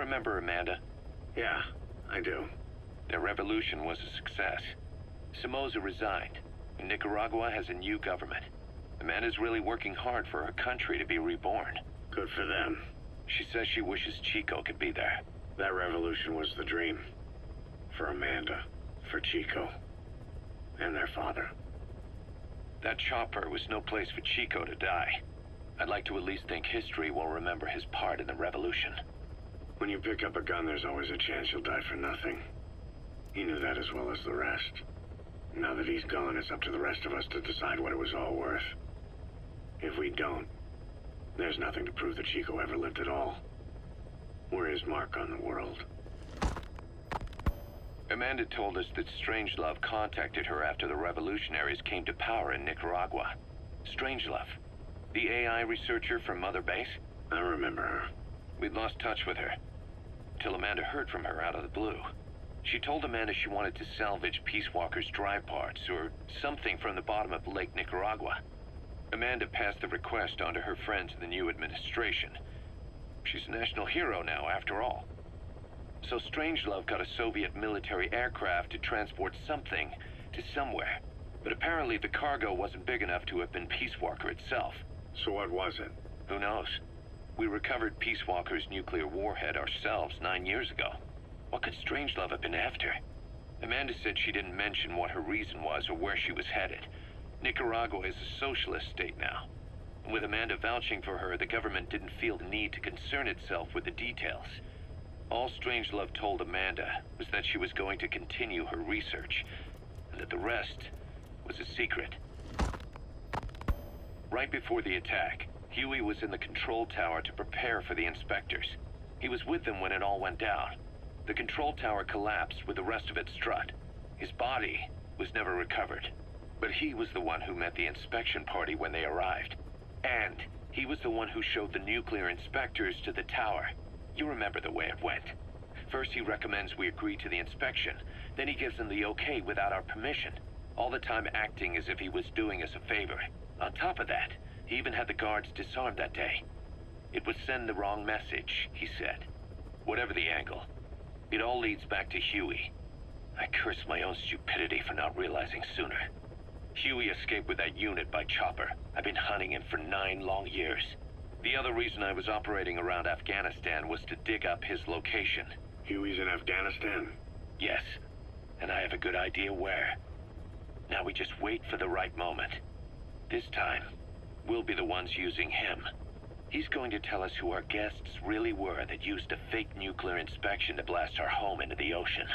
remember Amanda? Yeah, I do. Their revolution was a success. Somoza resigned, and Nicaragua has a new government. Amanda's really working hard for her country to be reborn. Good for them. She says she wishes Chico could be there. That revolution was the dream. For Amanda, for Chico, and their father. That chopper was no place for Chico to die. I'd like to at least think history will remember his part in the revolution. When you pick up a gun, there's always a chance you'll die for nothing. He knew that as well as the rest. Now that he's gone, it's up to the rest of us to decide what it was all worth. If we don't, there's nothing to prove that Chico ever lived at all. We're his mark on the world. Amanda told us that Strangelove contacted her after the revolutionaries came to power in Nicaragua. Strangelove, the AI researcher from Mother Base? I remember her. We'd lost touch with her, till Amanda heard from her out of the blue. She told Amanda she wanted to salvage Peace Walker's drive parts, or something from the bottom of Lake Nicaragua. Amanda passed the request on to her friends in the new administration. She's a national hero now, after all. So Strangelove got a Soviet military aircraft to transport something to somewhere. But apparently the cargo wasn't big enough to have been Peace Walker itself. So what was it? Who knows? We recovered Peace Walker's nuclear warhead ourselves 9 years ago. What could Strangelove have been after? Amanda said she didn't mention what her reason was or where she was headed. Nicaragua is a socialist state now. And with Amanda vouching for her, the government didn't feel the need to concern itself with the details. All Strangelove told Amanda was that she was going to continue her research, and that the rest was a secret. Right before the attack, Huey was in the control tower to prepare for the inspectors. He was with them when it all went down. The control tower collapsed with the rest of it strut. His body was never recovered. But he was the one who met the inspection party when they arrived. And he was the one who showed the nuclear inspectors to the tower. You remember the way it went. First he recommends we agree to the inspection. Then he gives them the okay without our permission. All the time acting as if he was doing us a favor. On top of that, he even had the guards disarmed that day. It would send the wrong message, he said. Whatever the angle, it all leads back to Huey. I curse my own stupidity for not realizing sooner. Huey escaped with that unit by chopper. I've been hunting him for 9 long years. The other reason I was operating around Afghanistan was to dig up his location. Huey's in Afghanistan? Yes, and I have a good idea where. Now we just wait for the right moment. This time, we'll be the ones using him. He's going to tell us who our guests really were that used a fake nuclear inspection to blast our home into the ocean.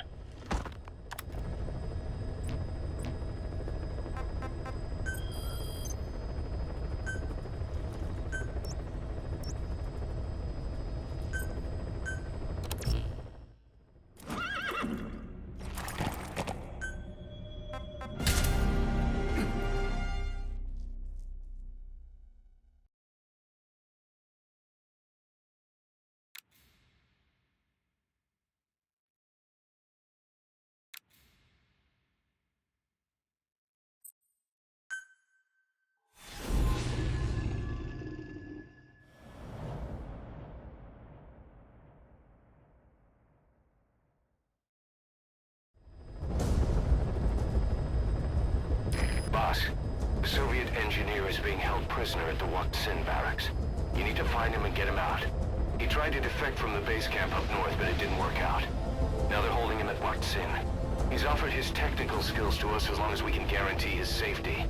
Boss, the Soviet engineer is being held prisoner at the Waksin barracks. You need to find him and get him out. He tried to defect from the base camp up north, but it didn't work out. Now they're holding him at Waksin. He's offered his technical skills to us as long as we can guarantee his safety.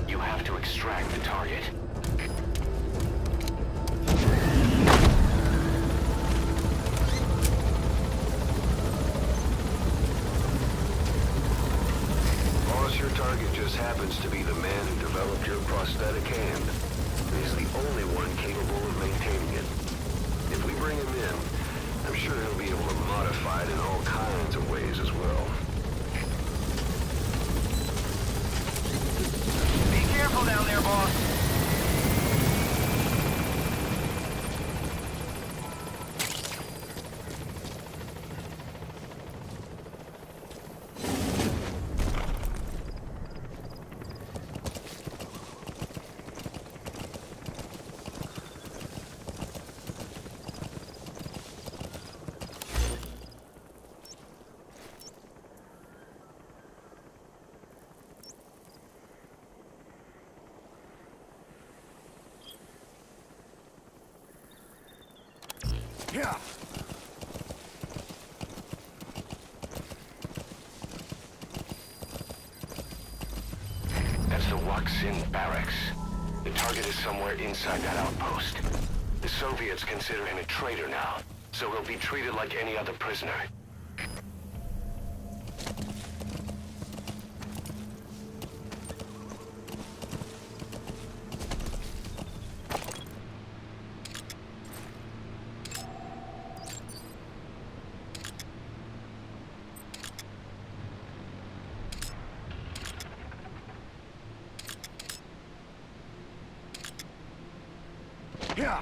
You have to extract the target. Your target just happens to be the man who developed your prosthetic hand. He's the only one capable of maintaining it. If we bring him in, I'm sure he'll be able to modify it in all kinds of ways as well. Be careful down there, boss. the Waksin barracks. The target is somewhere inside that outpost. The Soviets consider him a traitor now, so he'll be treated like any other prisoner. Yeah.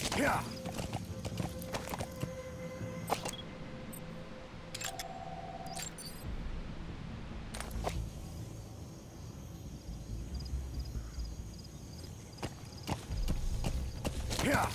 Yeah. Yeah.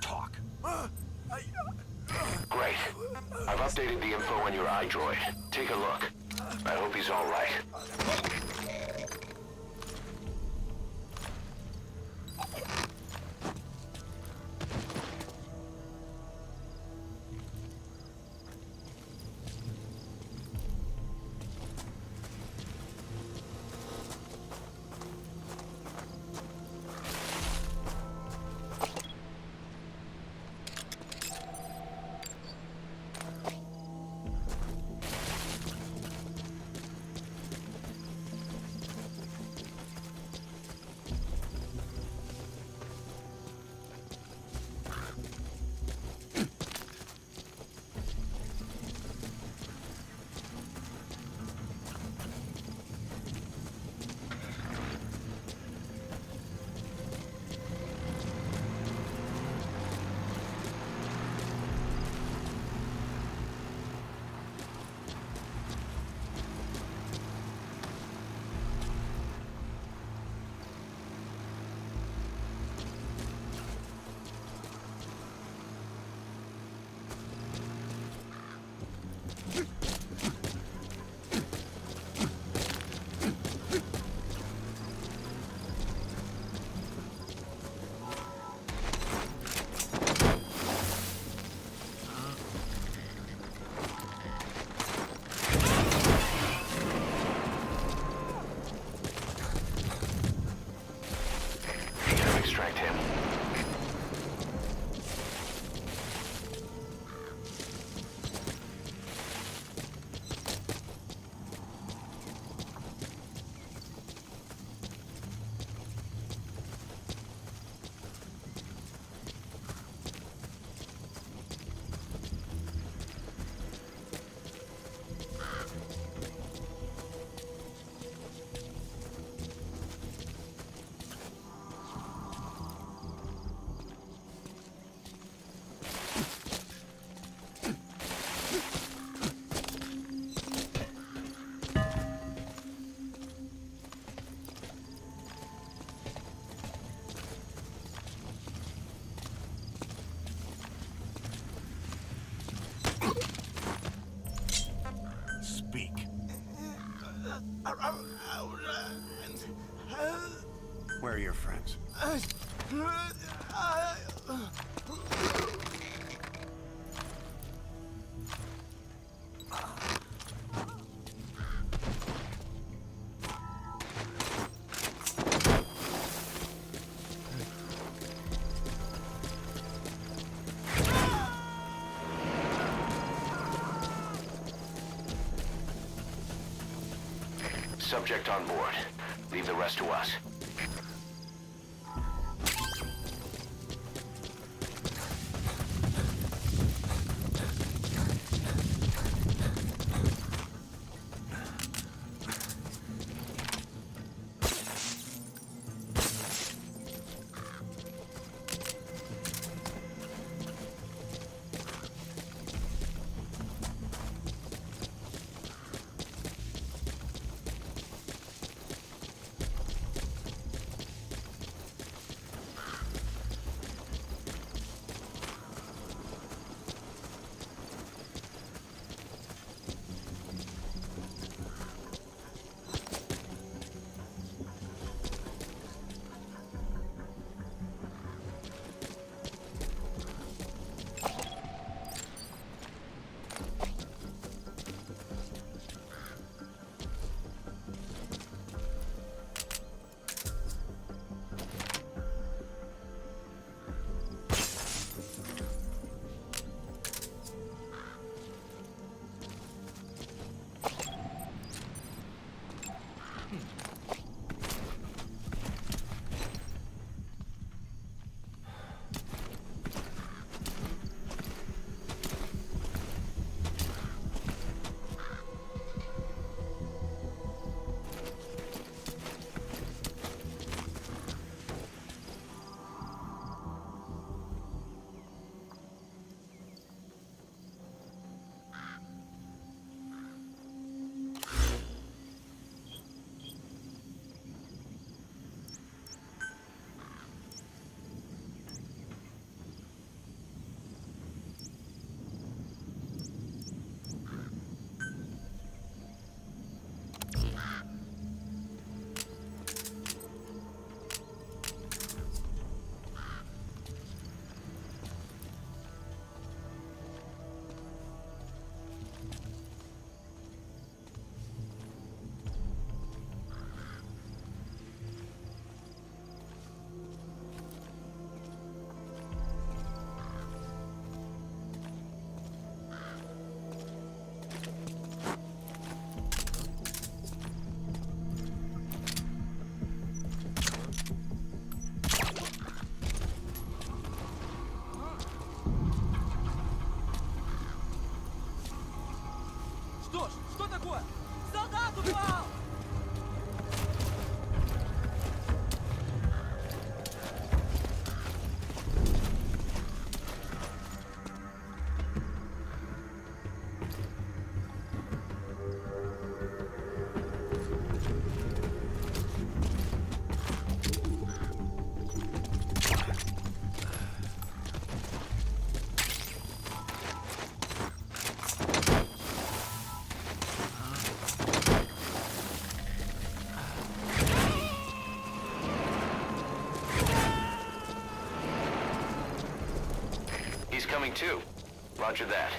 Talk. Great. I've updated the info on your iDroid. Take a look. I hope he's all right. Where are your friends? Subject on board. Leave the rest to us. Coming too. Roger that.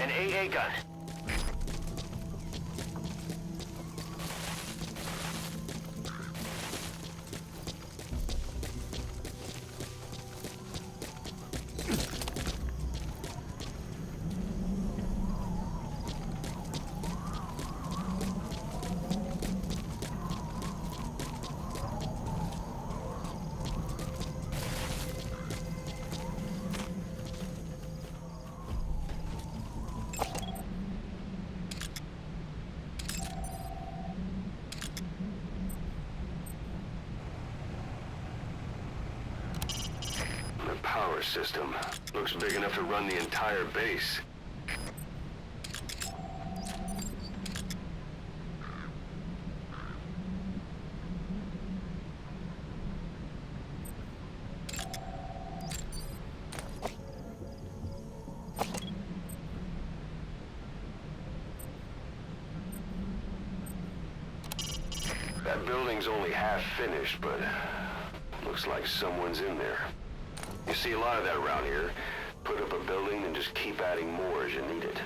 An AA gun. Power system. Looks big enough to run the entire base. building's only half finished, but looks like someone's in there. You see a lot of that around here. Put up a building and just keep adding more as you need it.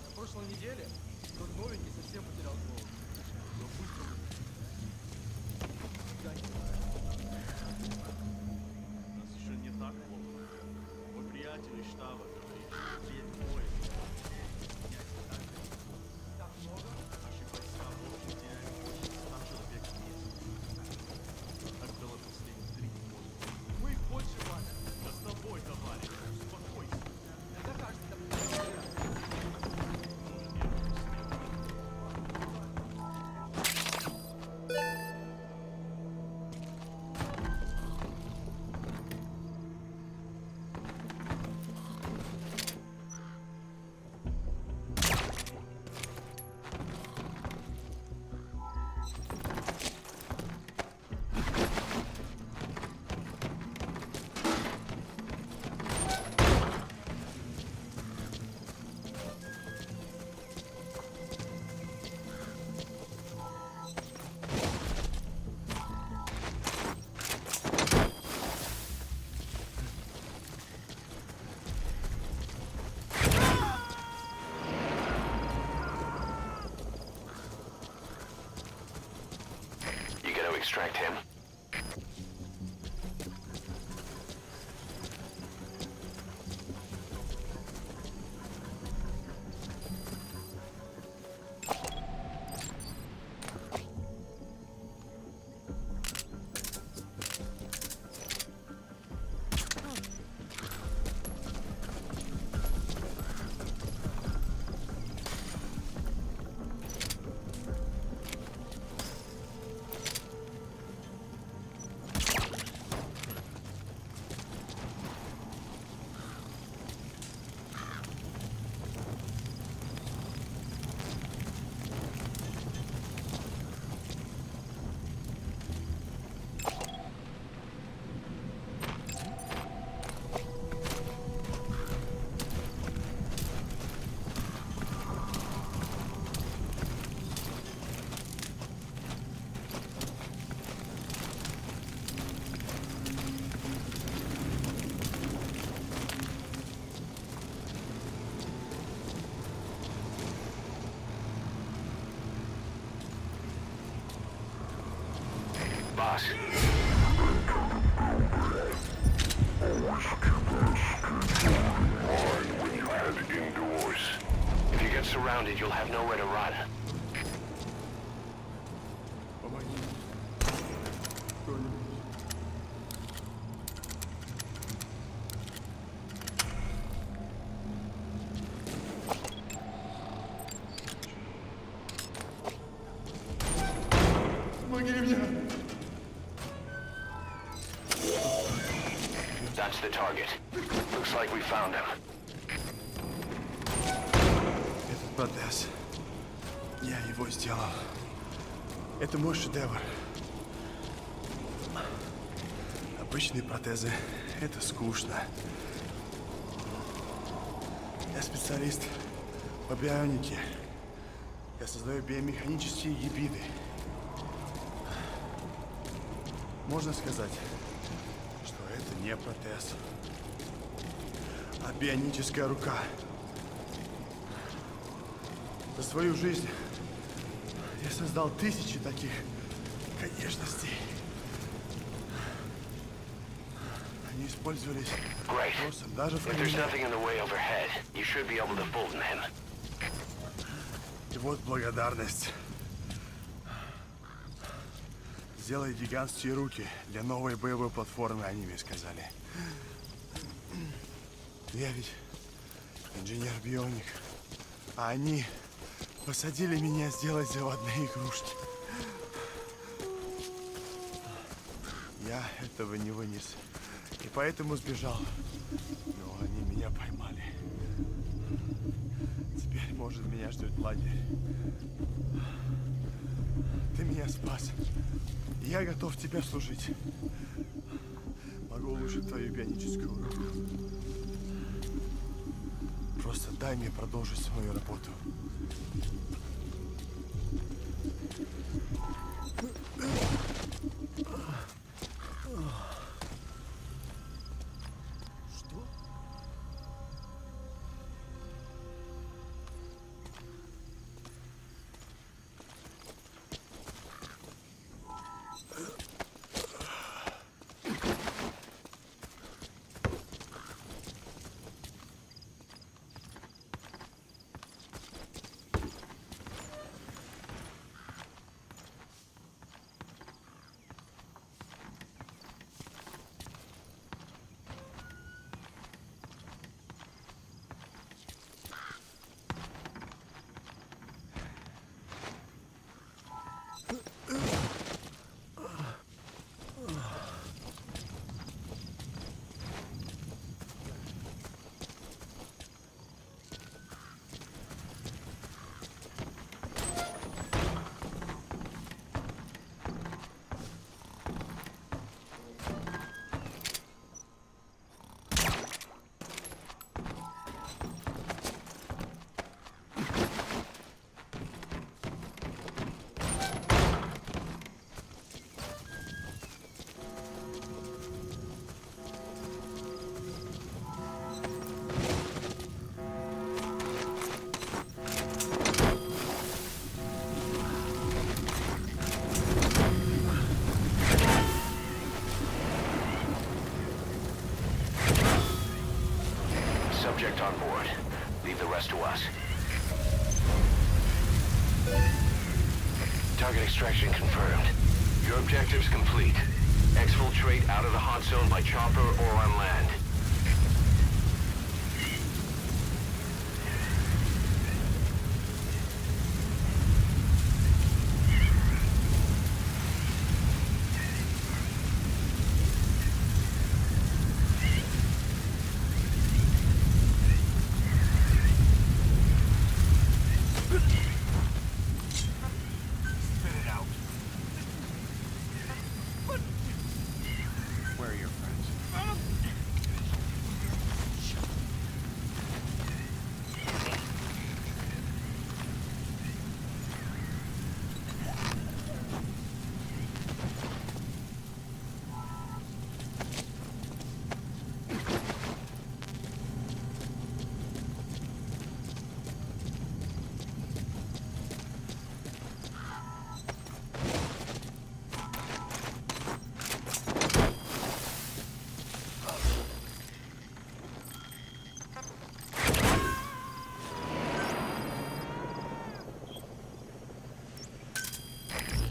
На прошлой неделе тот новенький совсем потерял голову. Но быстро. Да, не знаю. У нас еще не так плохо. Мой приятель из штаба говорит, что третий поезд. Так много? Наши войска в общем теряют больше 100 человек в месяц. Так было последние 3 года. Мы их больше валим. Да с тобой, товарищ, успокойся. Это кажется. Extract him. Boss. When you head indoors. If you get surrounded, you'll have nowhere to run. Помоги. Кто-нибудь. Помоги мне. That's the target. Looks like we found him. Этот протез. Я его сделал. Это мой шедевр. Обычные протезы — это скучно. Я специалист по бионике. Я создаю биомеханические гибриды. Можно сказать, что это не протез, а бионическая рука. За свою жизнь я создал тысячи таких конечностей. Они использовались просто даже в If there's камине. nothing in the way overhead, you should be able to fold him. И вот благодарность. Сделай гигантские руки для новой боевой платформы, они мне сказали. Я ведь инженер Биónico. А они посадили меня сделать заводные игрушки. Я этого не вынес. И поэтому сбежал. Но они меня поймали. Теперь, может, меня ждет лагерь. Ты меня спас. Я готов тебе служить. Могу улучшить твою бионическую руку. Просто дай мне продолжить свою работу. Subject on board. Leave the rest to us. Target extraction confirmed. Your objective's complete. Exfiltrate out of the hot zone by chopper or on land. Where are your friends?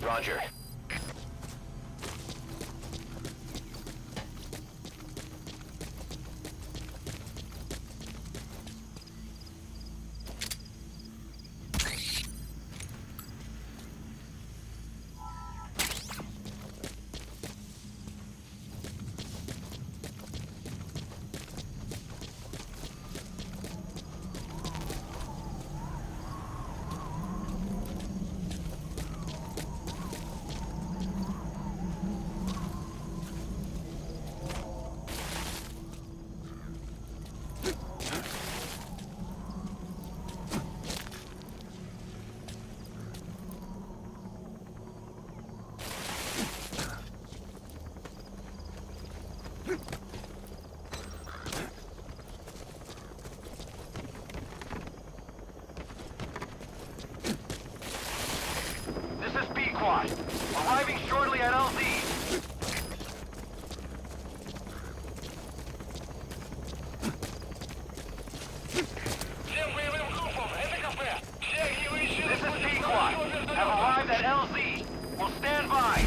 Roger. This is B-Quad. Arriving shortly at LZ. This is B-Quad. Have arrived at LZ. We'll stand by.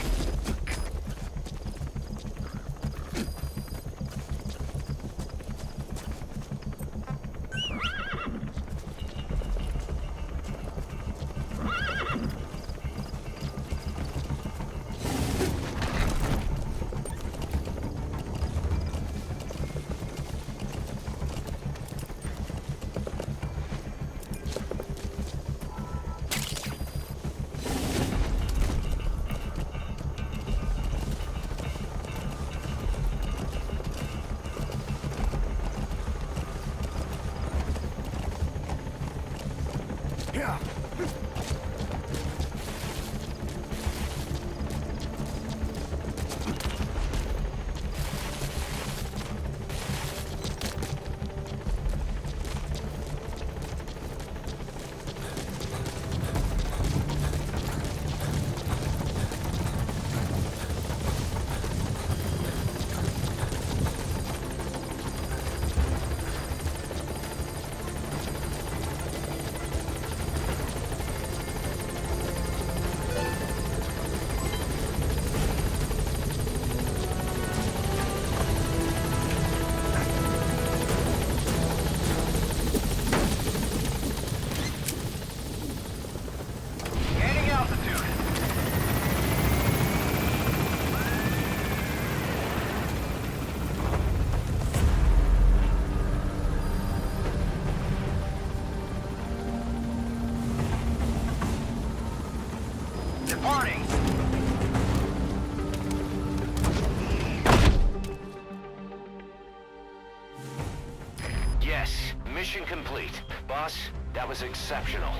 Mission complete. Boss, that was exceptional.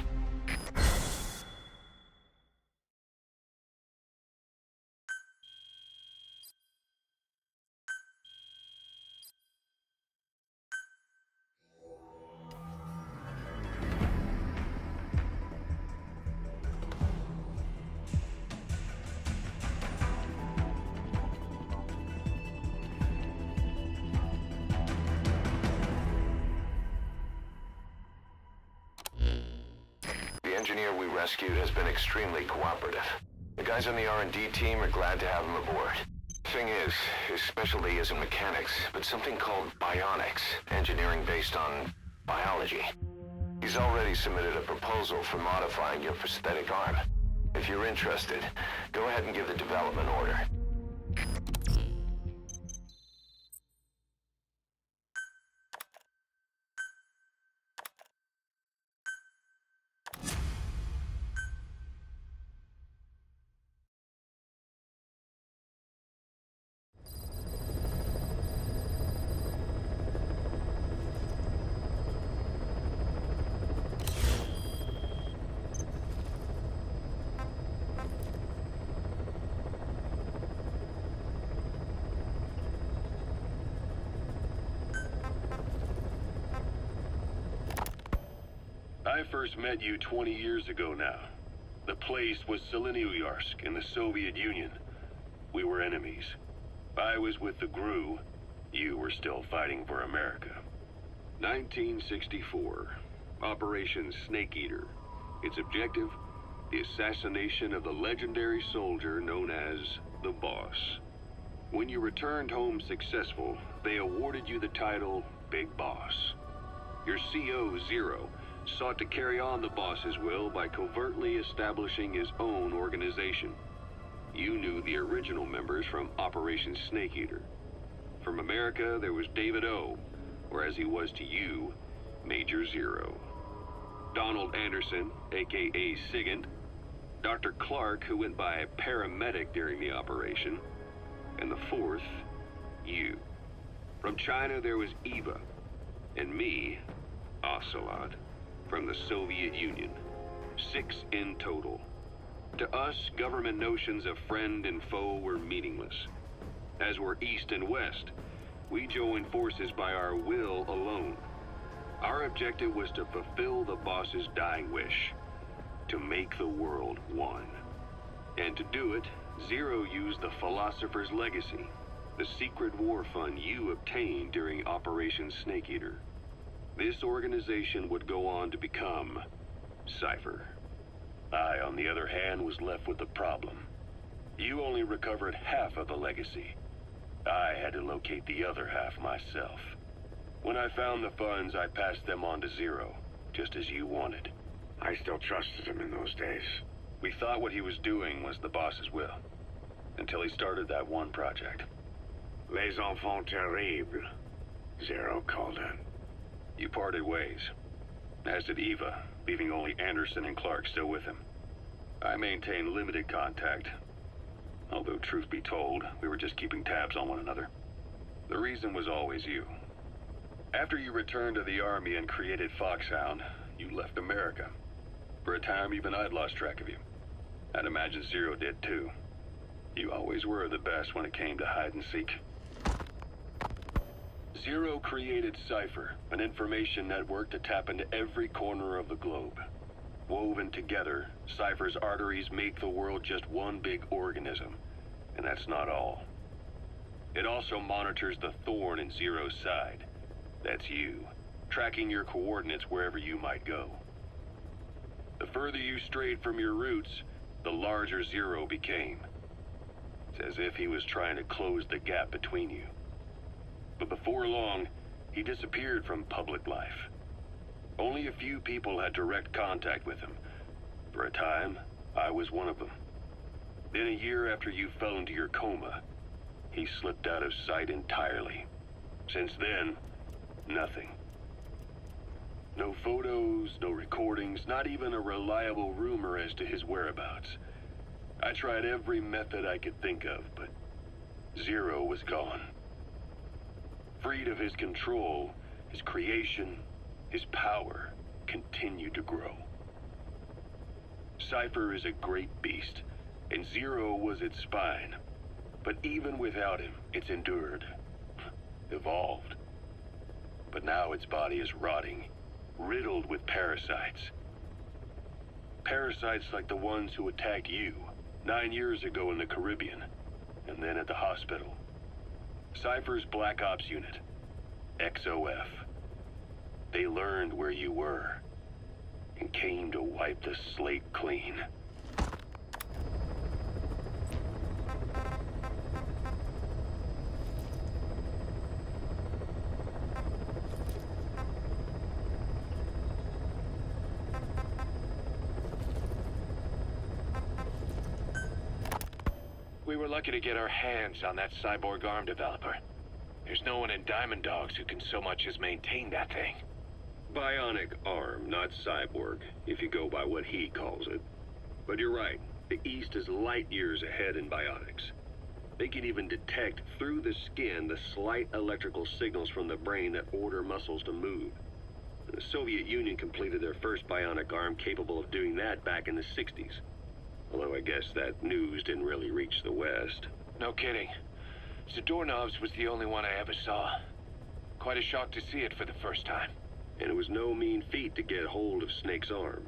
The engineer we rescued has been extremely cooperative. The guys on the R&D team are glad to have him aboard. Thing is, his specialty isn't mechanics, but something called bionics, engineering based on biology. He's already submitted a proposal for modifying your prosthetic arm. If you're interested, go ahead and give the development order. I first met you 20 years ago now. The place was Selenouyarsk in the Soviet Union. We were enemies. I was with the GRU. You were still fighting for America. 1964. Operation Snake Eater. Its objective? The assassination of the legendary soldier known as the Boss. When you returned home successful, they awarded you the title Big Boss. Your CO, Zero, sought to carry on the boss's will by covertly establishing his own organization. You knew the original members from Operation Snake Eater. From America, there was David O, or as he was to you, Major Zero. Donald Anderson, aka Sigint. Dr. Clark, who went by paramedic during the operation. And the fourth, you. From China, there was Eva. And me, Ocelot. From the Soviet Union. 6 in total. To us, government notions of friend and foe were meaningless. As were East and West, we joined forces by our will alone. Our objective was to fulfill the boss's dying wish, to make the world one. And to do it, Zero used the Philosopher's Legacy, the secret war fund you obtained during Operation Snake Eater. This organization would go on to become Cypher. I, on the other hand, was left with the problem. You only recovered half of the legacy. I had to locate the other half myself. When I found the funds, I passed them on to Zero, just as you wanted. I still trusted him in those days. We thought what he was doing was the boss's will, until he started that one project. Les enfants terribles, Zero called it. You parted ways, as did Eva, leaving only Anderson and Clark still with him. I maintained limited contact, although truth be told, we were just keeping tabs on one another. The reason was always you. After you returned to the Army and created Foxhound, you left America. For a time, even I'd lost track of you. I'd imagine Zero did too. You always were the best when it came to hide and seek. Zero created Cypher, an information network to tap into every corner of the globe. Woven together, Cypher's arteries make the world just one big organism. And that's not all. It also monitors the thorn in Zero's side. That's you, tracking your coordinates wherever you might go. The further you strayed from your roots, the larger Zero became. It's as if he was trying to close the gap between you. But before long, he disappeared from public life. Only a few people had direct contact with him. For a time, I was one of them. Then a year after you fell into your coma, he slipped out of sight entirely. Since then, nothing. No photos, no recordings, not even a reliable rumor as to his whereabouts. I tried every method I could think of, but Zero was gone. Freed of his control, his creation, his power continued to grow. Cypher is a great beast, and Zero was its spine. But even without him, it's endured, evolved. But now its body is rotting, riddled with parasites. Parasites like the ones who attacked you 9 years ago in the Caribbean, and then at the hospital. Cypher's Black Ops Unit, XOF. They learned where you were, and came to wipe the slate clean. We were lucky to get our hands on that cyborg arm developer. There's no one in Diamond Dogs who can so much as maintain that thing. Bionic arm, not cyborg, if you go by what he calls it. But you're right, the East is light years ahead in bionics. They can even detect through the skin the slight electrical signals from the brain that order muscles to move. The Soviet Union completed their first bionic arm capable of doing that back in the 60s. Although I guess that news didn't really reach the West. No kidding. Zadornov's was the only one I ever saw. Quite a shock to see it for the first time. And it was no mean feat to get hold of Snake's arm.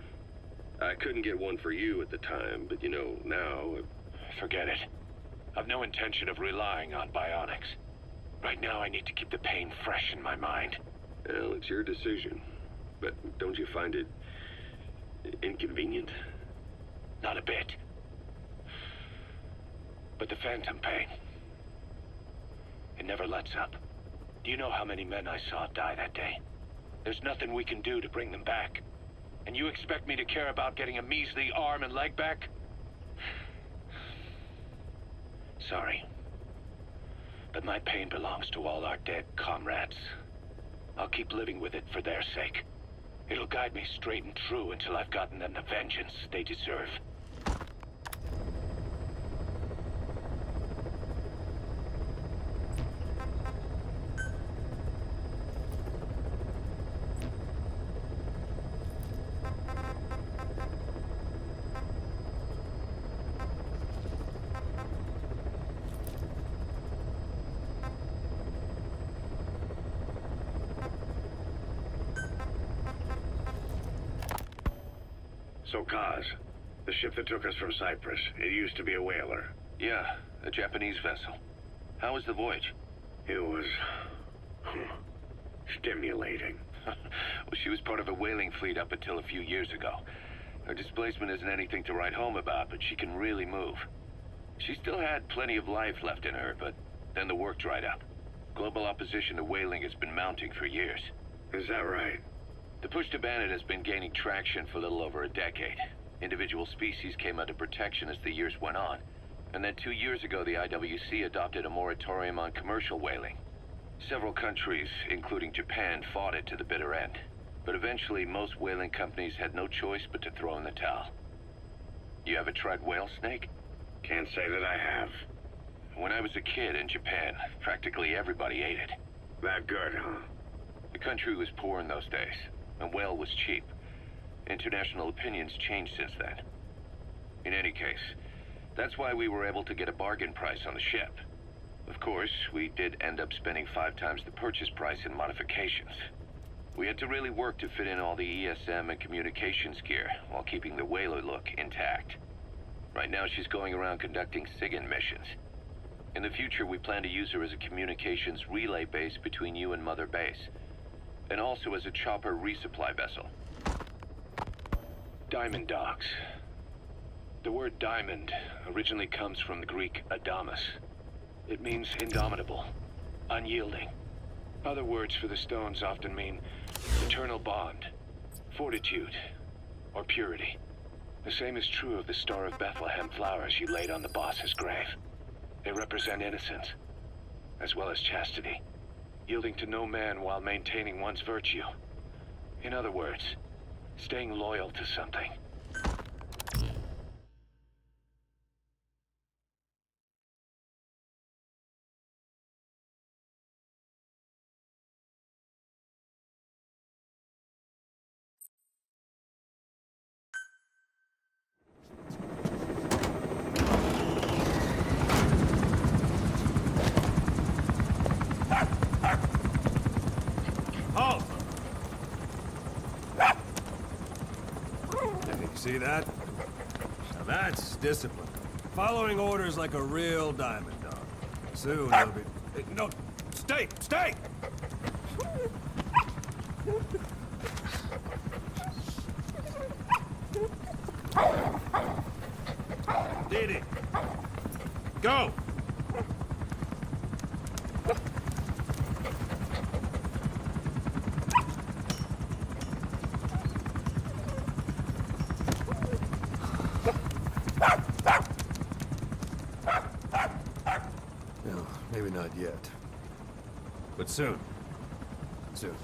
I couldn't get one for you at the time, but you know, now... Forget it. I've no intention of relying on bionics. Right now I need to keep the pain fresh in my mind. Well, it's your decision. But don't you find it... inconvenient? Not a bit. But the phantom pain, it never lets up. Do you know how many men I saw die that day? There's nothing we can do to bring them back. And you expect me to care about getting a measly arm and leg back? Sorry. But my pain belongs to all our dead comrades. I'll keep living with it for their sake. It'll guide me straight and true until I've gotten them the vengeance they deserve. So, Kaz, the ship that took us from Cyprus, it used to be a whaler. Yeah, a Japanese vessel. How was the voyage? It was... stimulating. Well, she was part of a whaling fleet up until a few years ago. Her displacement isn't anything to write home about, but she can really move. She still had plenty of life left in her, but then the work dried up. Global opposition to whaling has been mounting for years. Is that right? The push to ban it has been gaining traction for a little over a decade. Individual species came under protection as the years went on. And then 2 years ago, the IWC adopted a moratorium on commercial whaling. Several countries, including Japan, fought it to the bitter end. But eventually, most whaling companies had no choice but to throw in the towel. You ever tried whale snake? Can't say that I have. When I was a kid in Japan, practically everybody ate it. That good, huh? The country was poor in those days, and whale was cheap. International opinions changed since then. In any case, that's why we were able to get a bargain price on the ship. Of course, we did end up spending 5 times the purchase price in modifications. We had to really work to fit in all the ESM and communications gear while keeping the whaler look intact. Right now, she's going around conducting SIGINT missions. In the future, we plan to use her as a communications relay base between you and Mother Base, and also as a chopper resupply vessel. Diamond Dogs. The word diamond originally comes from the Greek adamas. It means indomitable, unyielding. Other words for the stones often mean eternal bond, fortitude, or purity. The same is true of the Star of Bethlehem flowers you laid on the boss's grave. They represent innocence, as well as chastity, yielding to no man while maintaining one's virtue. In other words, staying loyal to something. See that? Now that's discipline. Following orders like a real diamond dog. Soon he'll be... Hey, no! Stay! Stay! Didi! Go! No, maybe not yet. But soon. Soon.